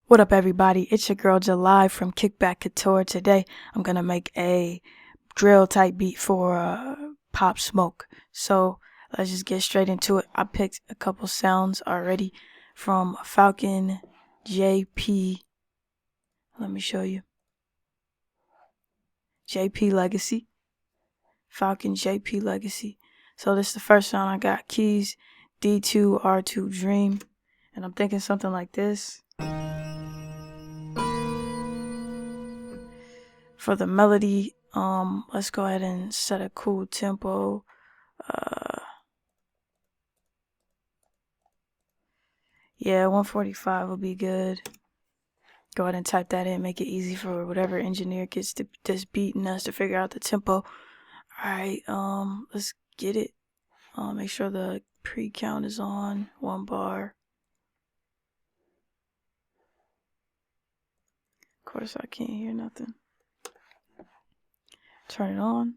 What up, everybody? It's your girl July from Kickback Couture. Today I'm gonna make a drill type beat for Pop Smoke. So let's just get straight into it. I picked a couple sounds already from Falcon JP. Let me show you. JP Legacy. Falcon JP Legacy. So this is the first sound I got. Keys D2 R2 Dream. And I'm thinking something like this. For the melody, let's go ahead and set a cool tempo. Yeah, 145 will be good. Go ahead and type that in, make it easy for whatever engineer gets this beat and us to figure out the tempo. Alright, let's get it. Make sure the pre-count is on, 1 bar. Of course I can't hear nothing. Turn it on.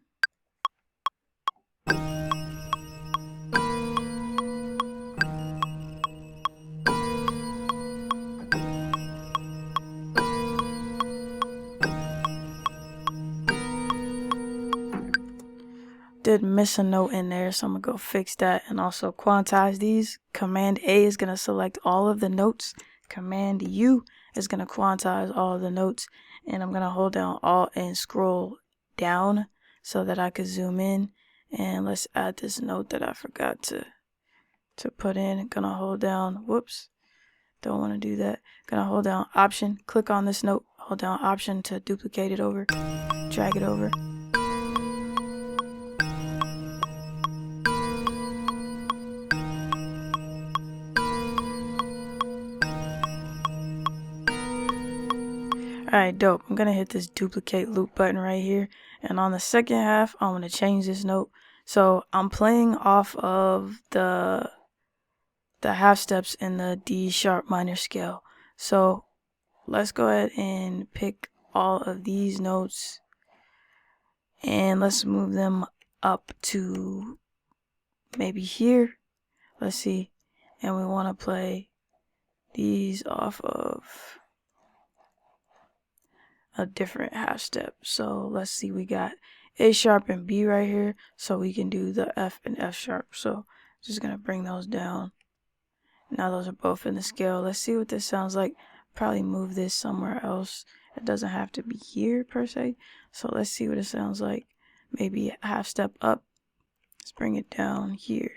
Did miss a note in there, so I'm gonna go fix that and also quantize these. Command A is gonna select all of the notes. Command U is gonna quantize all of the notes, and I'm gonna hold down Alt and scroll down so that I could zoom in. And let's add this note that I forgot to put in. Gonna hold down, whoops, don't want to do that. Gonna hold down Option, click on this note, hold down Option to duplicate it over, drag it over. Alright, dope. I'm gonna hit this duplicate loop button right here, and on the second half I'm gonna change this note. So I'm playing off of the half steps in the D sharp minor scale. So let's go ahead and pick all of these notes and let's move them up to maybe here. Let's see. And we want to play these off of a different half step. So let's see, we got A sharp and B right here, so we can do the F and F sharp. So just gonna bring those down. Now those are both in the scale. Let's see what this sounds like. Probably move this somewhere else. It doesn't have to be here per se. So let's see what it sounds like. Maybe a half step up. Let's bring it down here.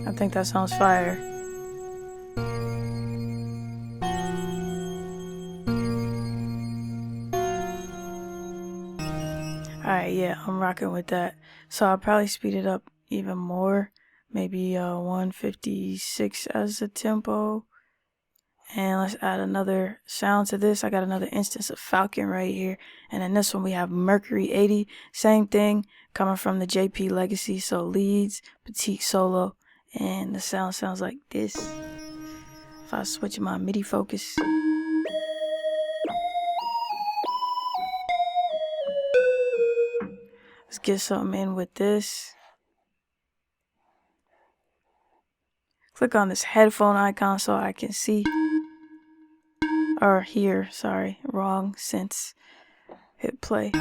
I think that sounds fire. Alright, yeah, I'm rocking with that. So I'll probably speed it up even more. Maybe 156 as the tempo. And let's add another sound to this. I got another instance of Falcon right here. And in this one we have Mercury 80. Same thing, coming from the JP Legacy. So leads, petite solo. And the sound sounds like this. If I switch my MIDI focus. Let's get something in with this. Click on this headphone icon so I can see. Or hear, sorry, wrong sense. Hit play.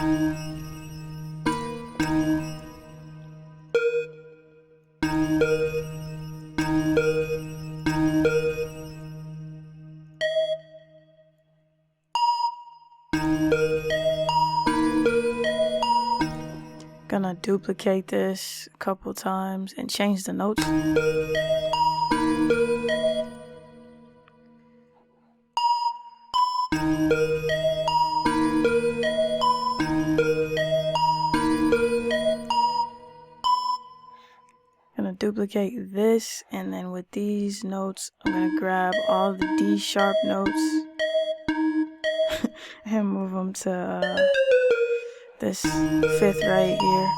Gonna duplicate this a couple times and change the notes. Gonna duplicate this, and then with these notes I'm gonna grab all the D sharp notes and move them to this fifth right here.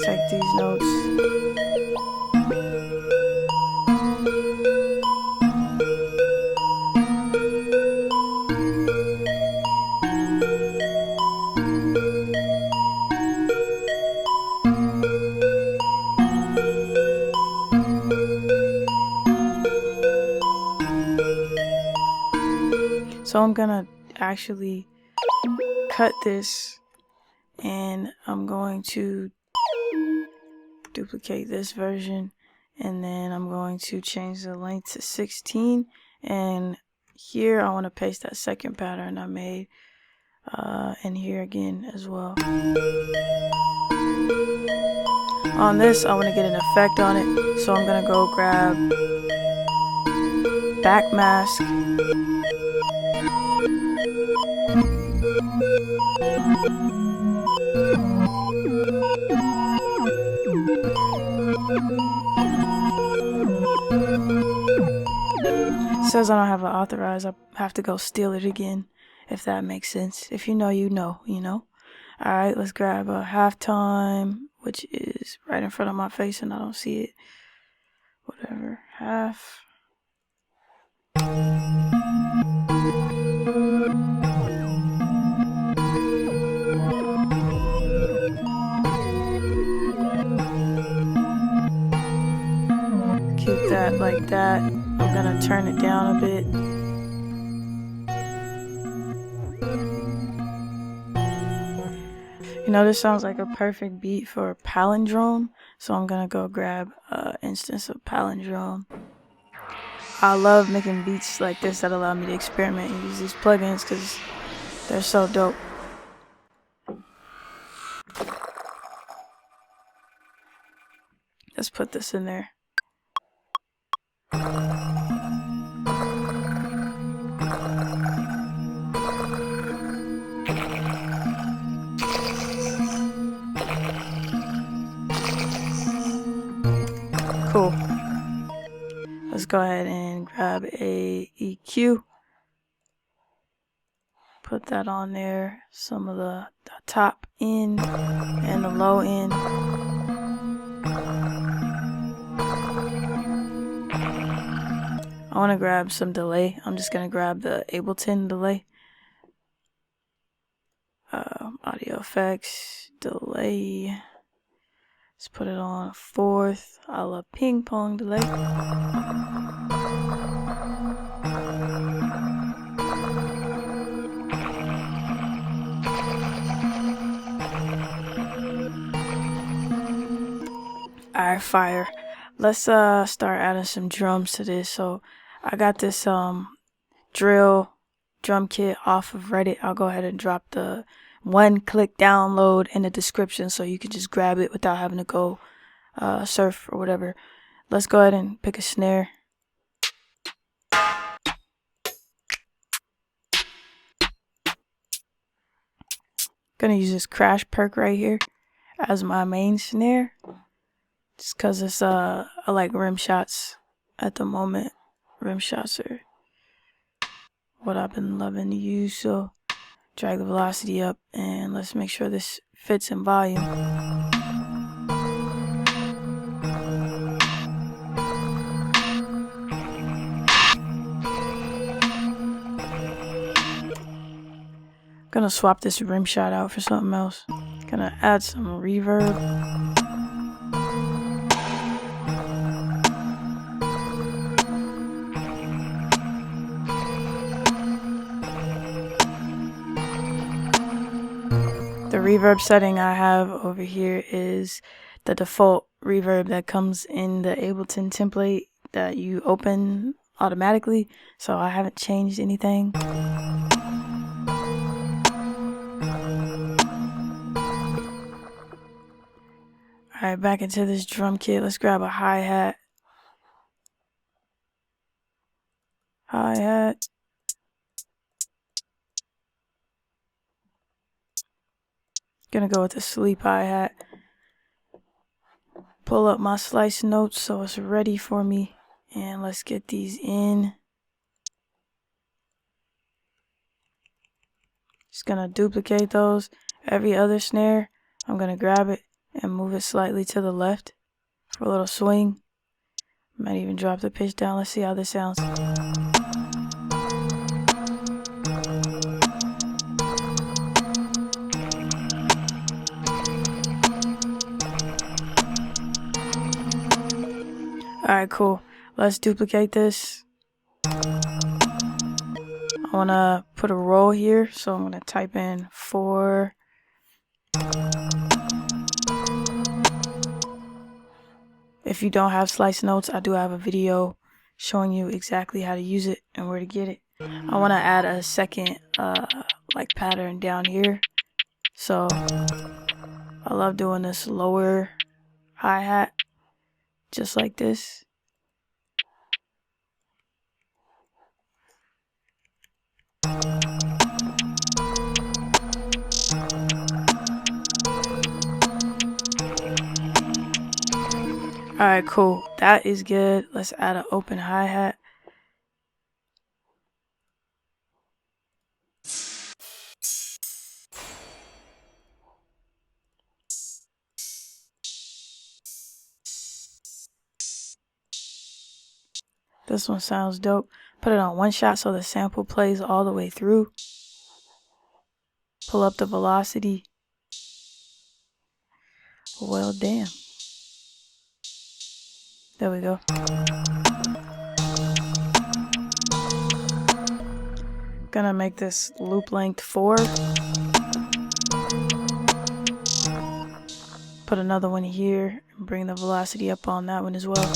Take these notes So I'm gonna actually cut this, and I'm going to duplicate this version, and then I'm going to change the length to 16, and here I want to paste that second pattern I made in here again as well. On this I want to get an effect on it, so I'm gonna go grab back mask, it says I don't have it authorized. I have to go steal it again, if that makes sense. If you know, you know, you know. Alright, let's grab a halftime, which is right in front of my face and I don't see it. Whatever, half. Keep that like that. I'm gonna turn it down a bit. You know, this sounds like a perfect beat for a palindrome, so I'm gonna go grab an instance of palindrome. I love making beats like this that allow me to experiment and use these plugins because they're so dope. Let's put this in there. Cool. Let's go ahead and grab a EQ. Put that on there. Some of the top end and the low end. I want to grab some delay. I'm just going to grab the Ableton delay. Audio effects, delay. Let's put it on 4th, a la ping pong delay. Alright, fire. Let's start adding some drums to this. So I got this drill drum kit off of Reddit. I'll go ahead and drop the one-click download in the description so you can just grab it without having to go surf or whatever. Let's go ahead and pick a snare. Gonna use this crash perk right here as my main snare, just cause it's I like rim shots at the moment. Rim shots are what I've been loving to use, so drag the velocity up and let's make sure this fits in volume. Gonna swap this rim shot out for something else. Gonna add some reverb. The reverb setting I have over here is the default reverb that comes in the Ableton template that you open automatically, so I haven't changed anything. Alright, back into this drum kit. Let's grab a hi-hat. Hi-hat. Gonna go with the sleep hi-hat. Pull up my slice notes so it's ready for me. And let's get these in. Just gonna duplicate those. Every other snare, I'm gonna grab it and move it slightly to the left for a little swing. Might even drop the pitch down. Let's see how this sounds. Alright, cool. Let's duplicate this. I I want to put a roll here, so I'm going to type in 4. If you don't have slice notes, I do have a video showing you exactly how to use it and where to get it. I want to add a second like pattern down here. So I love doing this lower hi-hat just like this. Alright, cool. That is good. Let's add an open hi-hat. This one sounds dope. Put it on one shot so the sample plays all the way through. Pull up the velocity. Well, damn. There we go. Gonna make this loop length 4. Put another one here and bring the velocity up on that one as well.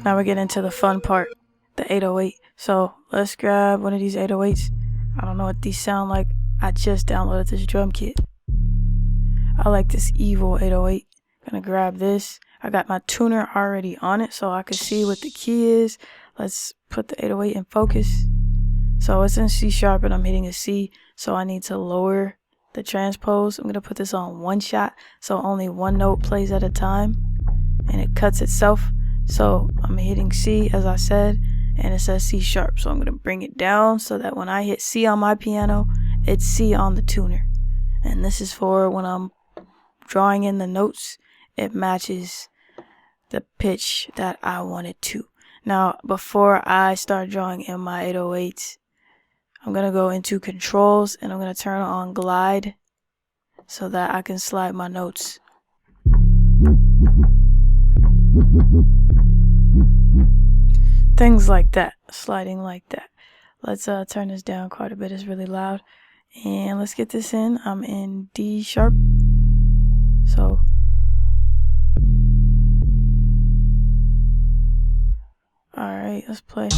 Now we're getting to the fun part, the 808. So let's grab one of these 808s. I don't know what these sound like. I just downloaded this drum kit. I like this evil 808. Gonna grab this. I got my tuner already on it so I can see what the key is. Let's put the 808 in focus. So it's in C sharp and I'm hitting a C, so I need to lower the transpose. I'm gonna put this on one shot so only one note plays at a time and it cuts itself. So I'm hitting C as I said, and it says C sharp. So I'm gonna bring it down so that when I hit C on my piano, it's C on the tuner. And this is for when I'm drawing in the notes, it matches the pitch that I want it to. Now, before I start drawing in my 808s, I'm gonna go into controls and I'm gonna turn on glide so that I can slide my notes. Things like that, sliding like that. Let's turn this down quite a bit, it's really loud. And let's get this in. I'm in D sharp. So alright, let's play.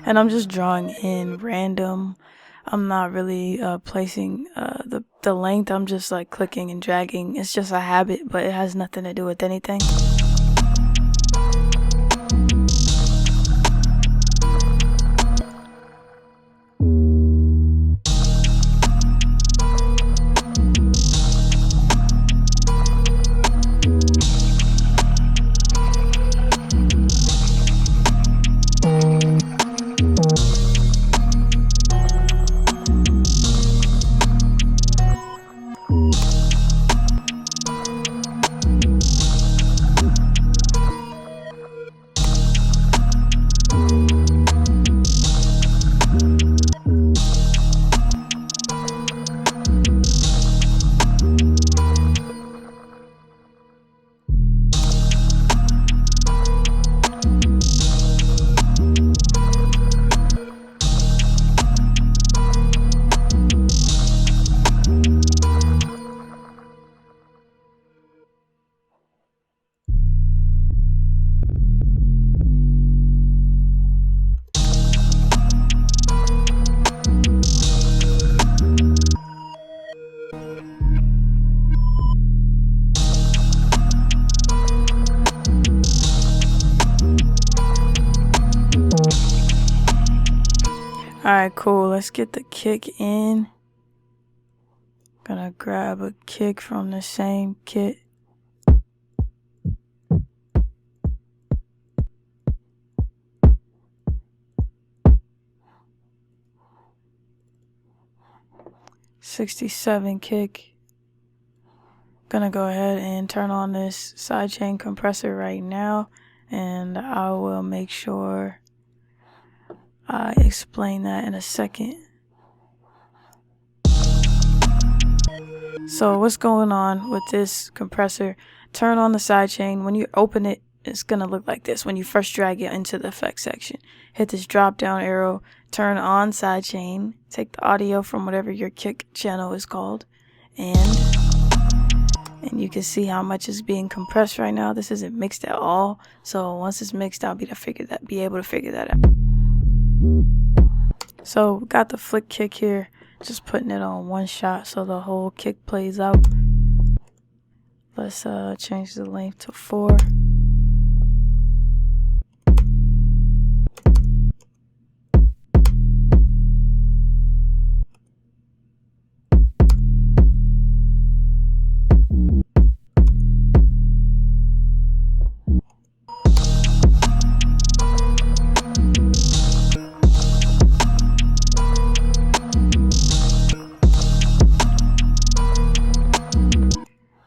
And I'm just drawing in random. I'm not really placing the length. I'm just like clicking and dragging. It's just a habit, but it has nothing to do with anything. Alright, cool. Let's get the kick in. Gonna grab a kick from the same kit. '67 kick. Gonna go ahead and turn on this sidechain compressor right now, and I will make sure I explain that in a second. So what's going on with this compressor? Turn on the sidechain. When you open it, it's gonna look like this. When you first drag it into the effects section, hit this drop down arrow, turn on sidechain, take the audio from whatever your kick channel is called, and you can see how much is being compressed right now. This isn't mixed at all, so once it's mixed, I'll be able to figure that out. So got the flick kick here, just putting it on one shot so the whole kick plays out. Let's change the length to 4.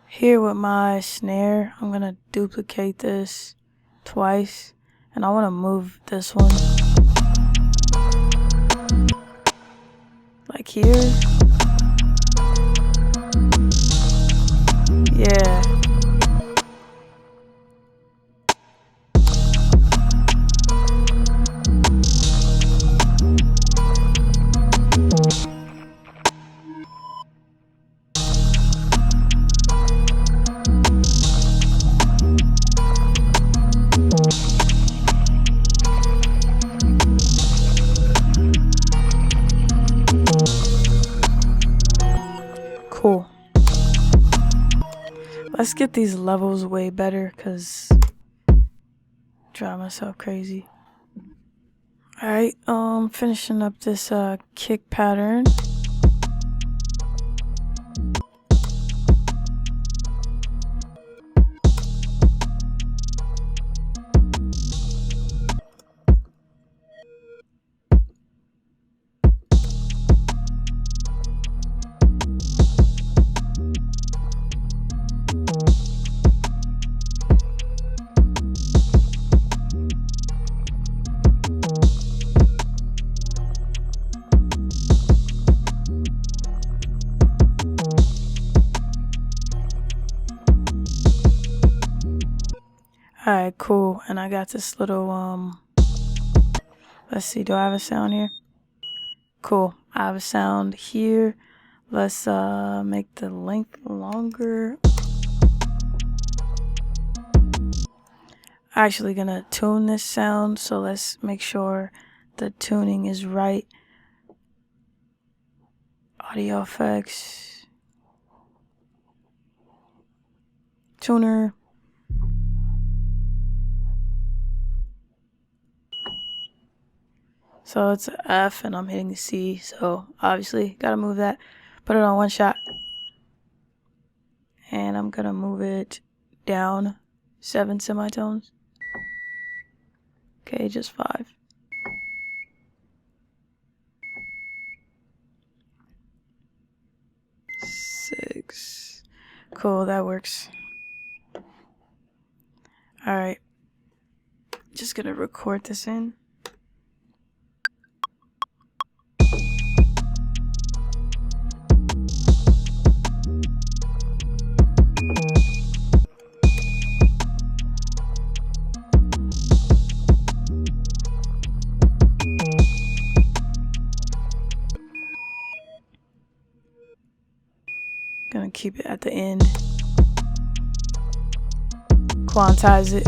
Here with my snare, I'm gonna duplicate this twice, and I want to move this one like here. Yeah. Cool. Let's get these levels way better, cause drive myself crazy. Alright, finishing up this kick pattern. Alright, cool. And I got this little, let's see, do I have a sound here? Cool. I have a sound here. Let's make the length longer. Actually gonna tune this sound, so let's make sure the tuning is right. Audio effects. Tuner. So it's an F and I'm hitting the C, so obviously gotta move that. Put it on one shot. And I'm gonna move it down 7 semitones. Okay, just 5. Six. Cool, that works. Alright. Just gonna record this in. Gonna keep it at the end. Quantize it.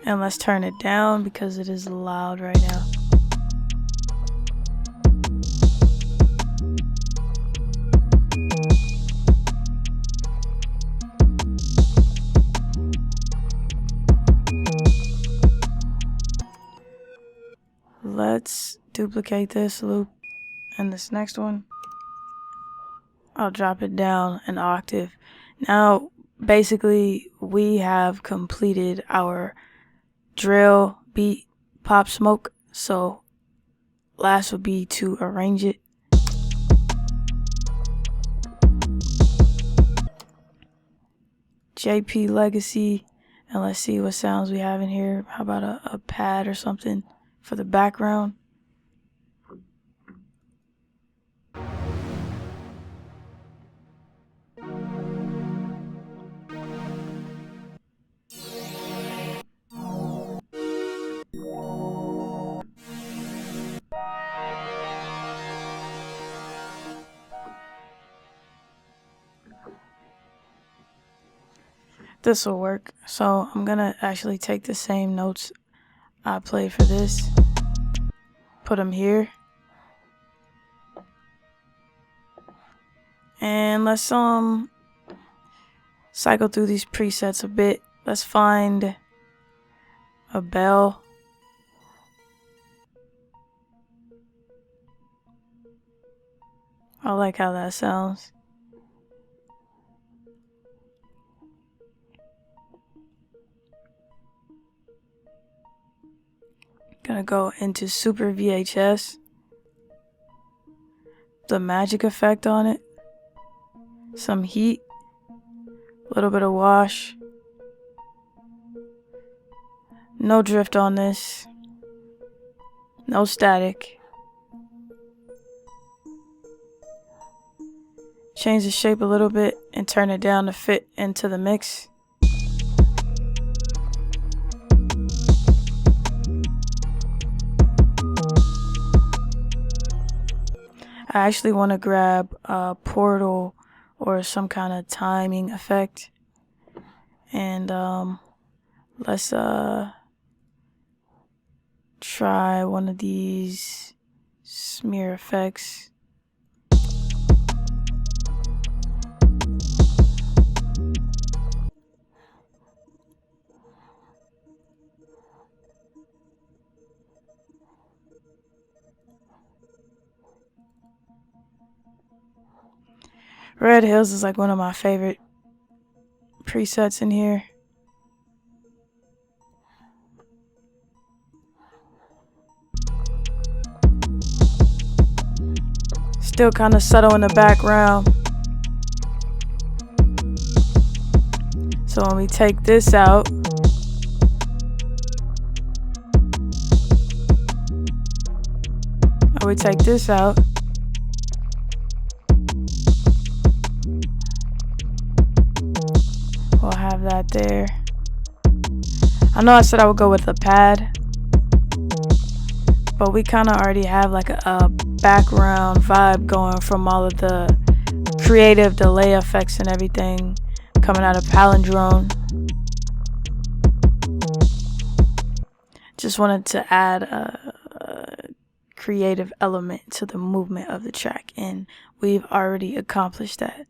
And let's turn it down because it is loud right now. Let's duplicate this loop and this next one. I'll drop it down an octave. Now, basically, we have completed our drill beat pop smoke. So, last would be to arrange it. JP Legacy, And let's see what sounds we have in here. How about a pad or something for the background? This will work. So I'm gonna actually take the same notes I played for this, put them here, and let's cycle through these presets a bit. Let's find a bell. I like how that sounds. Gonna go into Super VHS, the magic effect on it, some heat, a little bit of wash, no drift on this, no static. Change the shape a little bit and turn it down to fit into the mix. I actually want to grab a portal or some kind of timing effect, and let's try one of these smear effects. Red Hills is like one of my favorite presets in here. Still kind of subtle in the background. So when we take this out, or we take this out, we'll have that there. I know I said I would go with a pad, but we kind of already have like a background vibe going from all of the creative delay effects and everything coming out of Palindrome. Just wanted to add a creative element to the movement of the track, and we've already accomplished that.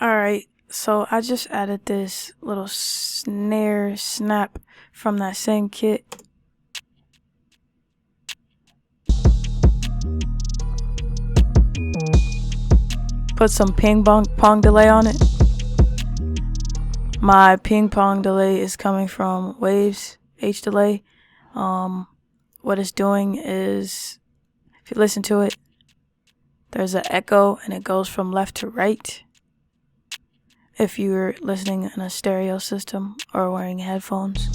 Alright, so I just added this little snare snap from that same kit. Put some ping pong delay on it. My ping pong delay is coming from Waves H delay. What it's doing is, if you listen to it, there's an echo and it goes from left to right. If you're listening in a stereo system or wearing headphones.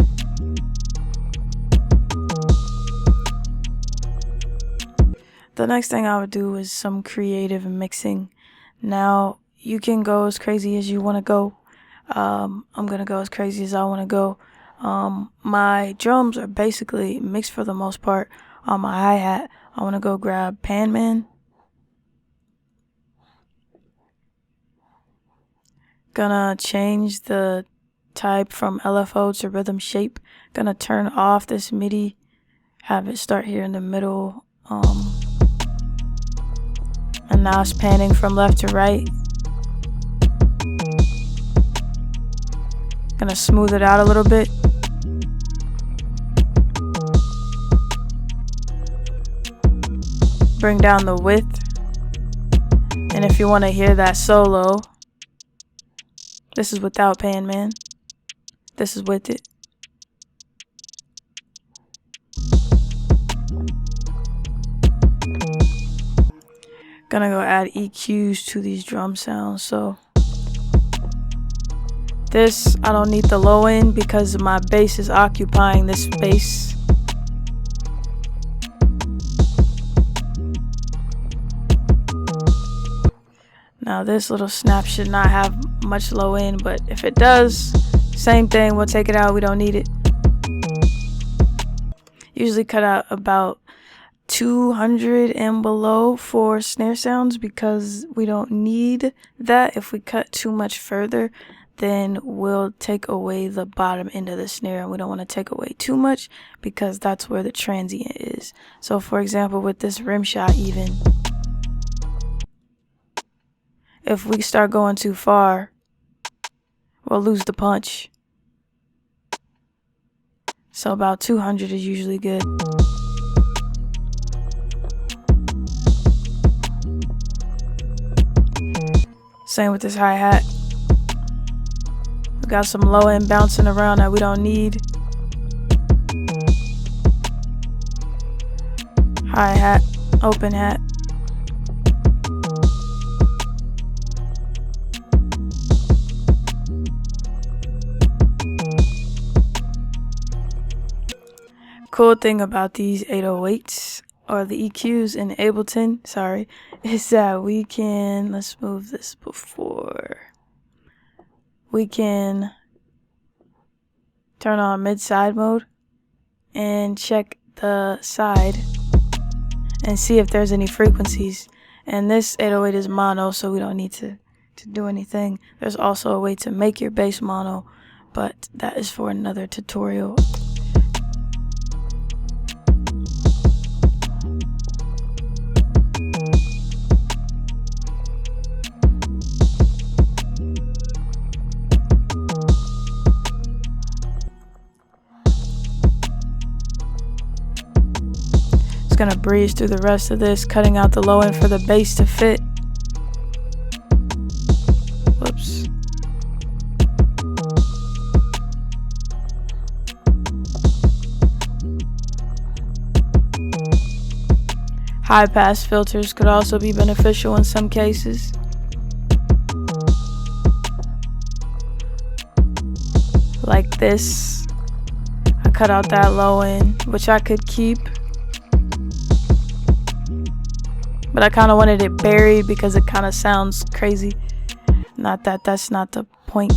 The next thing I would do is some creative mixing. Now, you can go as crazy as you want to go. I'm going to go as crazy as I want to go. My drums are basically mixed for the most part. On my hi-hat, I want to go grab Pan Man. Gonna change the type from LFO to rhythm shape. Gonna turn off this MIDI. Have it start here in the middle. And now it's panning from left to right. Gonna smooth it out a little bit. Bring down the width. And if you want to hear that solo, this is without Pan Man. This is with it. Gonna go add EQs to these drum sounds. So This, I don't need the low end because my bass is occupying this space. Now this little snap should not have much low end, but if it does, same thing, we'll take it out, we don't need it. Usually cut out about 200 and below for snare sounds because we don't need that. If we cut too much further, then we'll take away the bottom end of the snare, and we don't want to take away too much because that's where the transient is. So for example, with this rim shot, even if we start going too far, we'll lose the punch. So about 200 is usually good. Same with this hi-hat. We got some low end bouncing around that we don't need. Hi-hat, open hat. Cool thing about these 808s or the EQs in Ableton, is that we can, let's move this before. We can turn on mid-side mode and check the side and see if there's any frequencies. And this 808 is mono, so we don't need to do anything. There's also a way to make your bass mono, but that is for another tutorial. Gonna breeze through the rest of this, cutting out the low end for the bass to fit. Whoops. High pass filters could also be beneficial in some cases. Like this. I cut out that low end, which I could keep. But I kind of wanted it buried because it kind of sounds crazy. Not that that's not the point.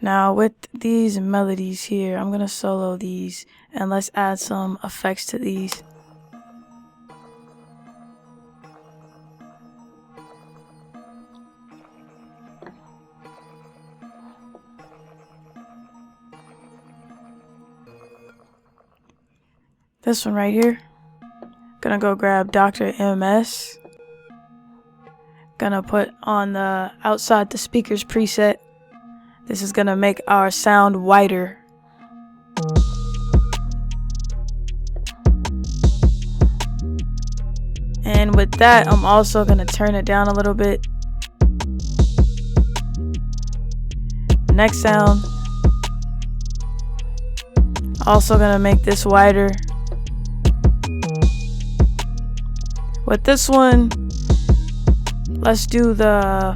Now with these melodies here, I'm gonna solo these and let's add some effects to these. This one right here, gonna go grab Dr. MS. Gonna put on the outside the speakers preset. This is gonna make our sound whiter. And with that, I'm also gonna turn it down a little bit. Next sound. Also gonna make this whiter. With this one, let's do the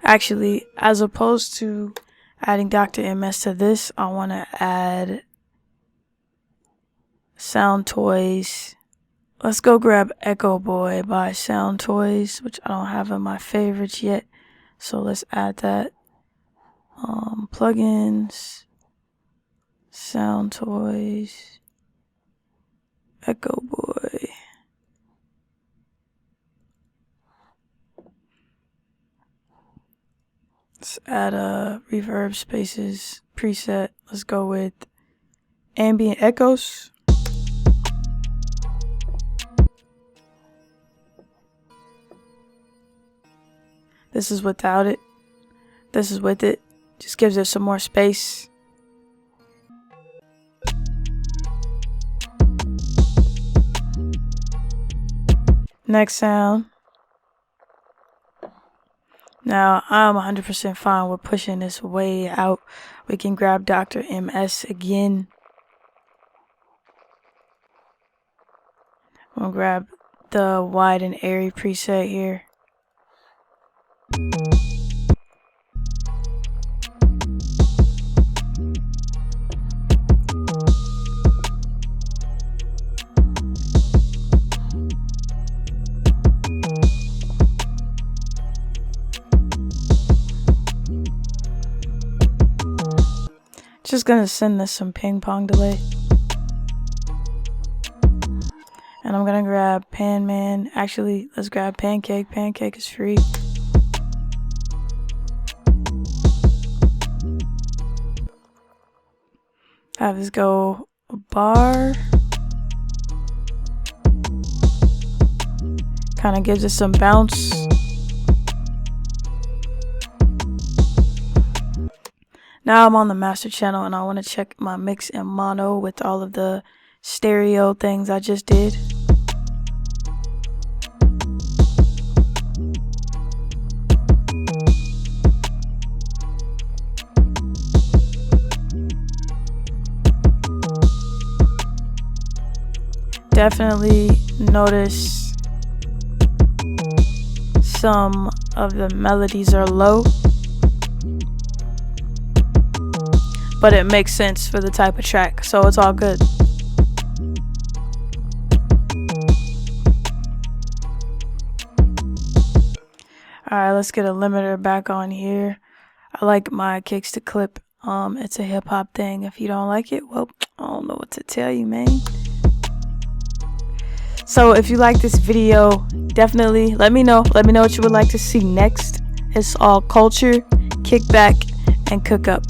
actually, as opposed to adding Dr. MS to this, I want to add Sound Toys. Let's go grab Echo Boy by Sound Toys, which I don't have in my favorites yet. So let's add that. Plugins, Sound Toys, Echo Boy. Let's add a reverb spaces preset. Let's go with ambient echoes. This is without it. This is with it. Just gives it some more space. Next sound. Now I'm 100% fine with pushing this way out. We can grab Dr. MS again. We'll grab the wide and airy preset here. Just gonna send this some ping pong delay. And I'm gonna grab Pan Man. Actually, let's grab Pancake. Pancake is free. Have this go a bar. Kind of gives it some bounce. Now I'm on the master channel and I want to check my mix in mono with all of the stereo things I just did. Definitely notice some of the melodies are low, but it makes sense for the type of track, so it's all good. Alright, let's get a limiter back on here. I like my kicks to clip. It's a hip hop thing. If you don't like it, well, I don't know what to tell you, man. So if you like this video, definitely let me know. Let me know what you would like to see next. It's all culture, kick back, and cook up.